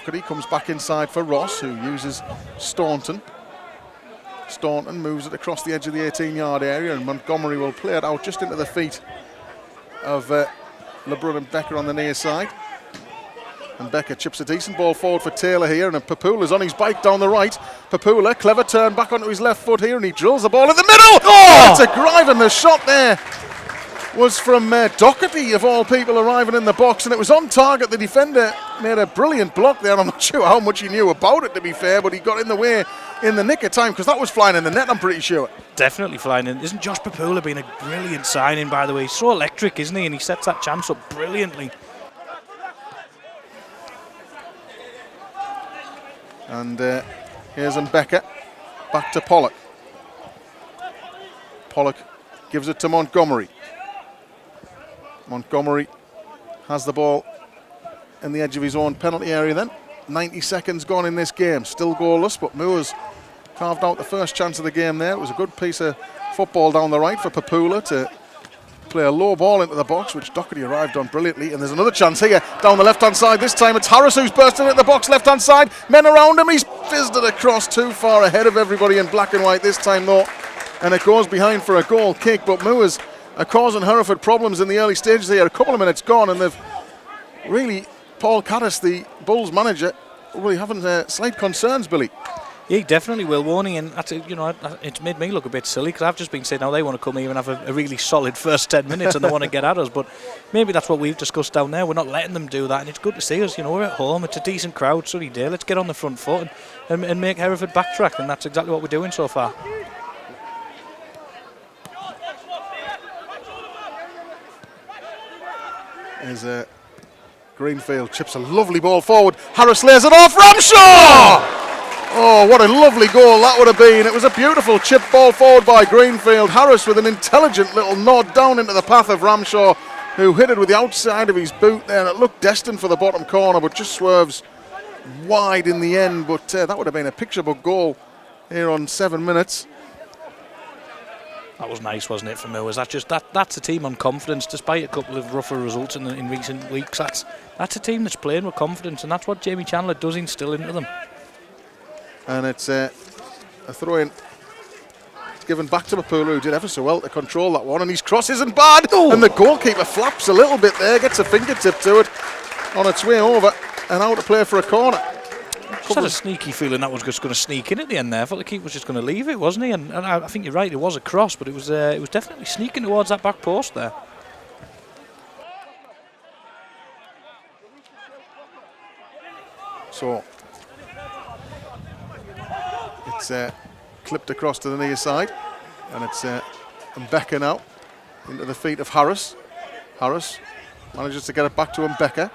Doherty comes back inside for Ross, who uses Staunton. Staunton moves it across the edge of the 18-yard area, and Montgomery will play it out just into the feet of LeBrun and Becker on the near side. And Becker chips a decent ball forward for Taylor here, and Papula's on his bike down the right. Papula, clever turn back onto his left foot here, and he drills the ball in the middle. Oh, it's a drive, and the shot there was from Doherty, of all people, arriving in the box, and it was on target. The defender made a brilliant block there. I'm not sure how much he knew about it, to be fair, but he got in the way in the nick of time, because that was flying in the net, I'm pretty sure. Definitely flying in. Isn't Josh Papula been a brilliant signing, by the way? He's so electric, isn't he? And he sets that chance up brilliantly. And here's Becker, back to Pollock. Pollock gives it to Montgomery. Montgomery has the ball in the edge of his own penalty area then. 90 seconds gone in this game, still goalless, but Moores carved out the first chance of the game there. It was a good piece of football down the right for Papula to play a low ball into the box, which Doherty arrived on brilliantly. And there's another chance here down the left-hand side. This time it's Harris who's bursting into the box, left-hand side. Men around him. He's fizzed it across too far ahead of everybody in black and white this time, though. And it goes behind for a goal kick. But Moores are causing Hereford problems in the early stages here. A couple of minutes gone, and they've really, Paul Caddis, the Bulls manager, really having slight concerns, Billy. Yeah, he definitely will, won't he? And that's, it's made me look a bit silly, because I've just been saying, now they want to come here and have a really solid first 10 minutes and they want to get at us. But maybe that's what we've discussed down there. We're not letting them do that, and it's good to see us. We're at home. It's a decent crowd, Sunny day. Let's get on the front foot and make Hereford backtrack, and that's exactly what we're doing so far. There's Greenfield chips a lovely ball forward. Harris lays it off. Ramshaw! Oh, what a lovely goal that would have been. It was a beautiful chip ball forward by Greenfield. Harris with an intelligent little nod down into the path of Ramshaw, who hit it with the outside of his boot there. It looked destined for the bottom corner, but just swerves wide in the end. But that would have been a picture book goal here on 7 minutes. That was nice, wasn't it, for Moores? That's a team on confidence, despite a couple of rougher results in recent weeks. That's a team that's playing with confidence, and that's what Jamie Chandler does instill into them. And it's a throw-in. It's given back to Papula, who did ever so well to control that one. And his cross isn't bad. Oh. And the goalkeeper flaps a little bit there, gets a fingertip to it on its way over and out to play for a corner. Just had a sneaky feeling that was just going to sneak in at the end there. I thought the keeper was just going to leave it, wasn't he? And I think you're right, it was a cross, but it was definitely sneaking towards that back post there. So it's clipped across to the near side, and it's Becker now into the feet of Harris. Harris manages to get it back to Becker.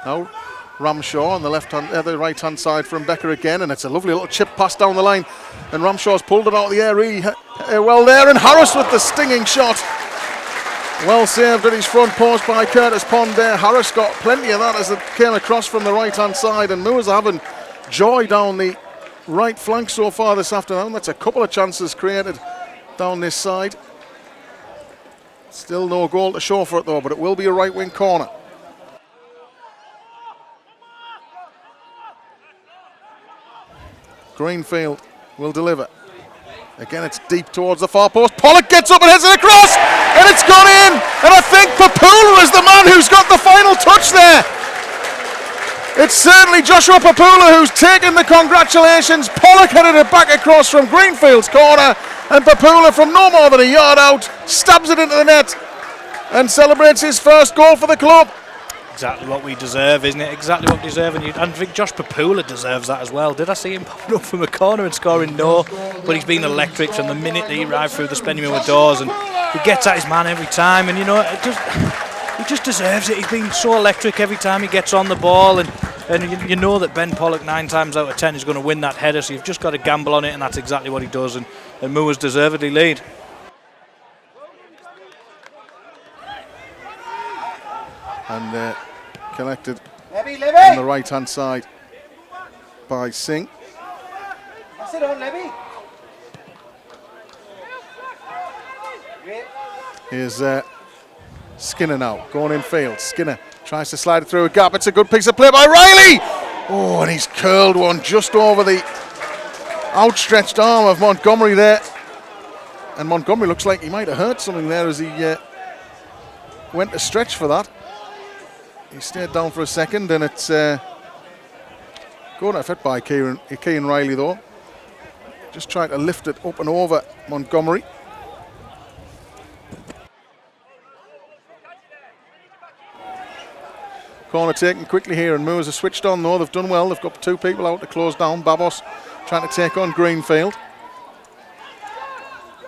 Now Ramshaw on the the right hand side from Becker again, and it's a lovely little chip pass down the line, and Ramshaw's pulled it out of the air really well there, and Harris with the stinging shot. Well saved at his front post by Curtis Pond there. Harris got plenty of that as it came across from the right hand side, and Moores are having joy down the right flank so far this afternoon. That's a couple of chances created down this side. Still no goal to show for it though, but it will be a right wing corner. Greenfield will deliver. Again, it's deep towards the far post. Pollock gets up and hits it across, and it's gone in. And I think Papula is the man who's got the final touch there. It's certainly Joshua Papula who's taken the congratulations. Pollock headed it back across from Greenfield's corner, and Papula from no more than a yard out stabs it into the net and celebrates his first goal for the club. Exactly what we deserve, isn't it? Exactly what we deserve, and I think Josh Papula deserves that as well. Did I see him popping up from a corner and scoring? No, but he's been electric from the minute that he arrived through the Spennymoor doors, and he gets at his man every time, and he just deserves it. He's been so electric every time he gets on the ball, and you know that Ben Pollock 9 times out of 10 is going to win that header, so you've just got to gamble on it, and that's exactly what he does, and Moores deservedly lead. And connected on the right hand side by Singh. Sit on, Levy. Here's Skinner now going in field. Skinner tries to slide it through a gap. It's a good piece of play by Riley. Oh, and he's curled one just over the outstretched arm of Montgomery there. And Montgomery looks like he might have hurt something there as he went to stretch for that. He stayed down for a second, and it's good effort by Kean Riley though. Just trying to lift it up and over Montgomery. Corner taken quickly here, and Moors are switched on though. They've done well. They've got two people out to close down. Babos trying to take on Greenfield.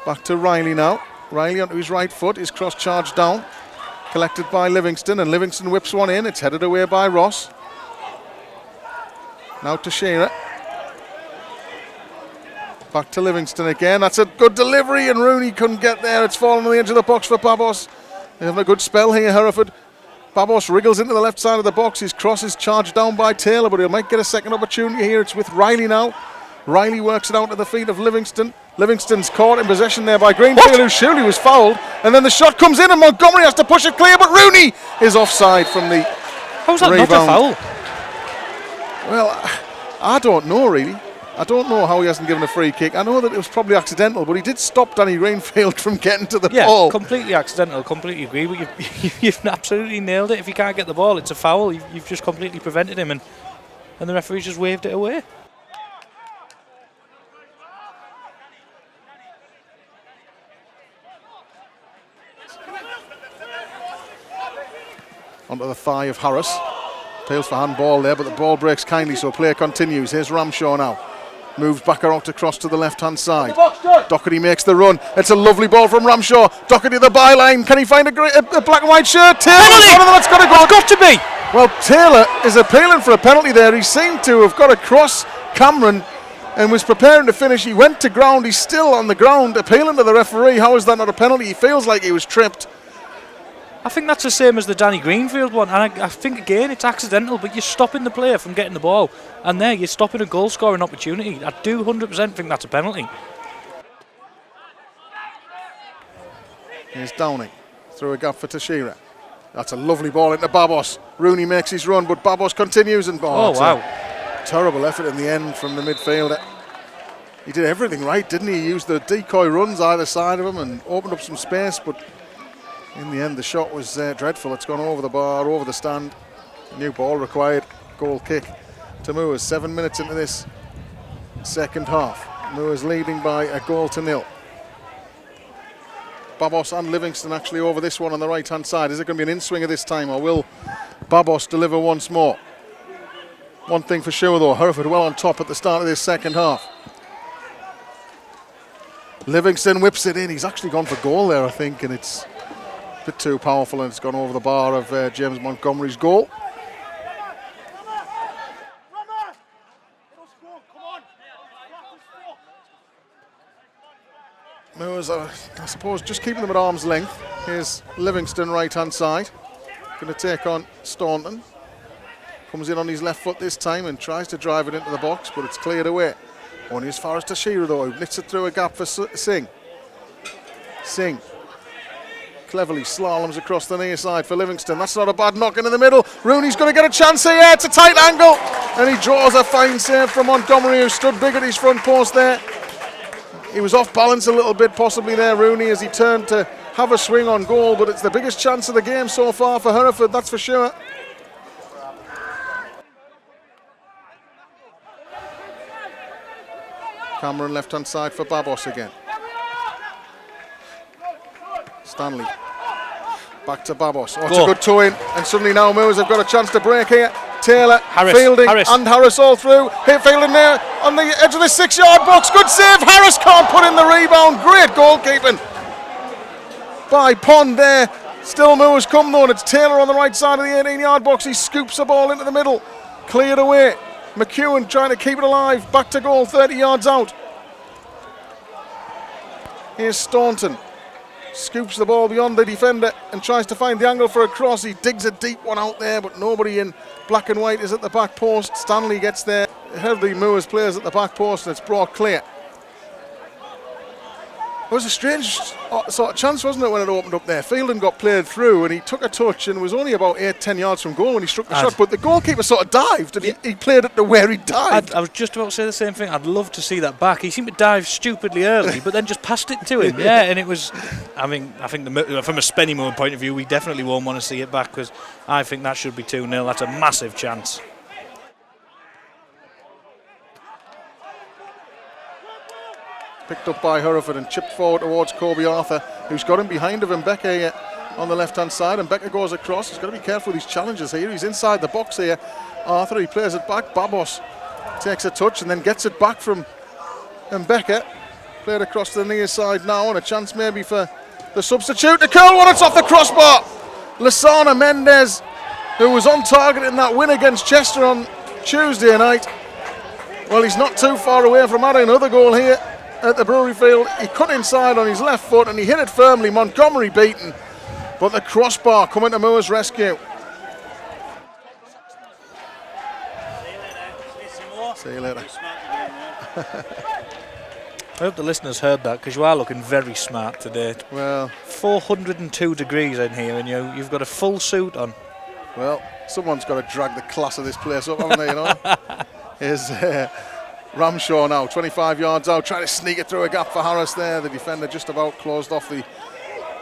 Back to Riley now. Riley onto his right foot. His cross charge down. Collected by Livingston, and Livingston whips one in. It's headed away by Ross. Now to Shearer. Back to Livingston again. That's a good delivery, and Rooney couldn't get there. It's fallen on the edge of the box for Babos. They're having a good spell here, Hereford. Babos wriggles into the left side of the box. His cross is charged down by Taylor, but he might get a second opportunity here. It's with Riley now. Riley works it out to the feet of Livingston. Livingston's caught in possession there by Greenfield, who surely was fouled. And then the shot comes in, and Montgomery has to push it clear, but Rooney is offside from the How's that rebound. not a foul? Well, I don't know really. I don't know how he hasn't given a free kick. I know that it was probably accidental, but he did stop Danny Greenfield from getting to the ball. Yeah, completely accidental, completely agree. But you've absolutely nailed it. If you can't get the ball, it's a foul. You've just completely prevented him, and the referee just waved it away. Onto the thigh of Harris. Appeals for handball there, but the ball breaks kindly, so play continues. Here's Ramshaw now. Moves back out across to the left-hand side. Doherty makes the run. It's a lovely ball from Ramshaw. Doherty to the byline. Can he find a black and white shirt? Taylor's one of them that's got to go. It's got to be. Well, Taylor is appealing for a penalty there. He seemed to have got across Cameron and was preparing to finish. He went to ground. He's still on the ground, appealing to the referee. How is that not a penalty? He feels like he was tripped. I think that's the same as the Danny Greenfield one, and I think again it's accidental, but you're stopping the player from getting the ball, and there you're stopping a goal scoring opportunity. I do 100% think that's a penalty. Here's Downing through a gap for Teixeira. That's a lovely ball into Babos. Rooney makes his run, but Babos continues, and oh wow, terrible effort in the end from the midfielder. He did everything right, didn't he? He used the decoy runs either side of him and opened up some space, but in the end, the shot was dreadful. It's gone over the bar, over the stand. New ball required. Goal kick to Moors. 7 minutes into this second half. Moors leading by a goal to nil. Babos and Livingston actually over this one on the right-hand side. Is it going to be an in-swinger this time, or will Babos deliver once more? One thing for sure, though, Hereford well on top at the start of this second half. Livingston whips it in. He's actually gone for goal there, I think, and it's bit too powerful, and it's gone over the bar of James Montgomery's goal. Moors are, I suppose, just keeping them at arm's length. Here's Livingston right hand side, going to take on Staunton. Comes in on his left foot this time and tries to drive it into the box, but it's cleared away. Only as far as Teixeira though, who knits it through a gap for Singh. Singh cleverly slaloms across the near side for Livingston. That's not a bad knock into the middle. Rooney's going to get a chance here. It's a tight angle, and he draws a fine save from Montgomery, who stood big at his front post there. He was off balance a little bit possibly there, Rooney, as he turned to have a swing on goal, but it's the biggest chance of the game so far for Hereford, that's for sure. Cameron left hand side for Babos again. Stanley. Back to Babos. Oh, it's a good toe in, and suddenly now Moors have got a chance to break here. Taylor, Fielding, and Harris all through. Fielding there on the edge of the 6-yard box. Good save. Harris can't put in the rebound. Great goalkeeping by Pond there. Still Moors come though, and it's Taylor on the right side of the 18-yard box. He scoops the ball into the middle. Cleared away. McEwen trying to keep it alive. Back to goal, 30 yards out. Here's Staunton. Scoops the ball beyond the defender and tries to find the angle for a cross. He digs a deep one out there, but nobody in black and white is at the back post. Stanley gets there. Heavily Moors players at the back post, and it's brought clear. It was a strange sort of chance, wasn't it, when it opened up there? Fielding got played through and he took a touch and was only about 8-10 yards from goal when he struck the shot, but the goalkeeper sort of dived and he played it to where he dived. I was just about to say the same thing. I'd love to see that back. He seemed to dive stupidly early, but then just passed it to him. Yeah, and it was, I think from a Spennymoor point of view, we definitely won't want to see it back because I think that should be 2-0. That's a massive chance. Picked up by Hereford and chipped forward towards Kobe Arthur, who's got him behind of Mbeke on the left-hand side. And Mbeke goes across. He's got to be careful with his challenges here. He's inside the box here. Arthur, he plays it back. Babos takes a touch and then gets it back from Mbeke. Played across to the near side now, and a chance maybe for the substitute. The curl one, it's off the crossbar. Lasana Mendes, who was on target in that win against Chester on Tuesday night. Well, he's not too far away from adding another goal here at the Brewery Field. He cut inside on his left foot and he hit it firmly. Montgomery beaten, but the crossbar coming to Moore's rescue. See you later. I hope the listeners heard that because you are looking very smart today. Well, 402 degrees in here and you've got a full suit on. Well, someone's got to drag the class of this place up, haven't they, you know? Here's Ramshaw now, 25 yards out, trying to sneak it through a gap for Harris there. The defender just about closed off the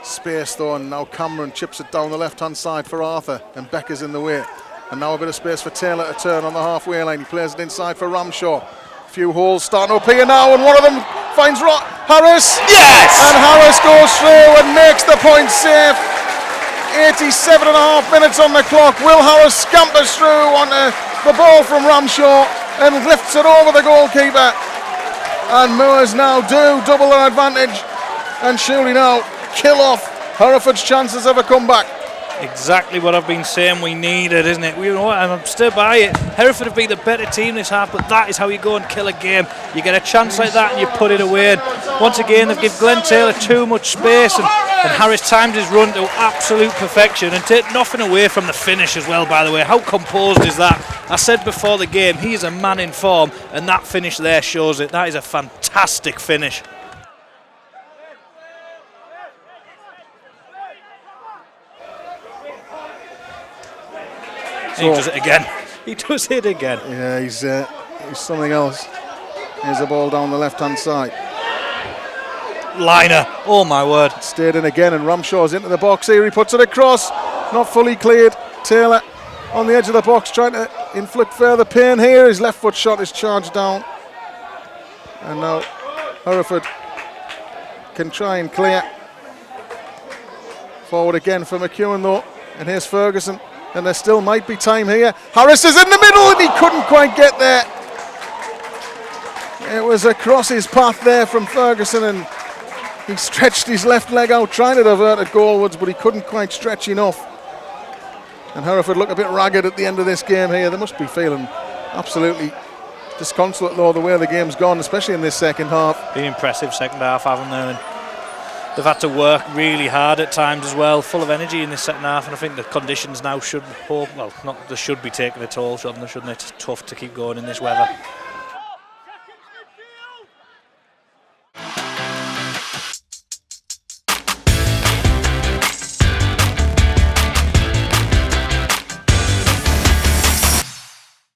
space though, and now Cameron chips it down the left-hand side for Arthur, and Becker's in the way. And now a bit of space for Taylor to turn on the halfway line. He plays it inside for Ramshaw. A few holes starting up here now, and one of them finds Harris. Yes! And Harris goes through and makes the point safe. 87.5 minutes on the clock. Will Harris scampers through on the ball from Ramshaw and lifts it over the goalkeeper. And Moors now do double their advantage and surely now kill off Hereford's chances of a comeback. Exactly what I've been saying we needed, isn't it? You know what, and I'm still by it. Hereford have been the better team this half, but that is how you go and kill a game. You get a chance like that and you put it away. And once again, they've given Glenn Taylor too much space, and Harris timed his run to absolute perfection and take nothing away from the finish as well, by the way. How composed is that? I said before the game, he is a man in form, and that finish there shows it. That is a fantastic finish. So, he does it again. He does it again. Yeah, he's something else. Here's the ball down the left-hand side. Liner. Oh my word. Stayed in again, and Ramshaw's into the box here. He puts it across. Not fully cleared. Taylor on the edge of the box trying to inflict further pain here. His left foot shot is charged down. And now Hereford can try and clear. Forward again for McEwen though. And here's Ferguson. And there still might be time here. Harris is in the middle and he couldn't quite get there. It was across his path there from Ferguson, and he stretched his left leg out trying to divert it goalwards, but he couldn't quite stretch enough. And Hereford look a bit ragged at the end of this game here. They must be feeling absolutely disconsolate though, the way the game's gone, especially in this second half. Been impressive second half, haven't they? And they've had to work really hard at times as well, full of energy in this second half, and I think the conditions now should be taking a toll, shouldn't they? It's tough to keep going in this weather.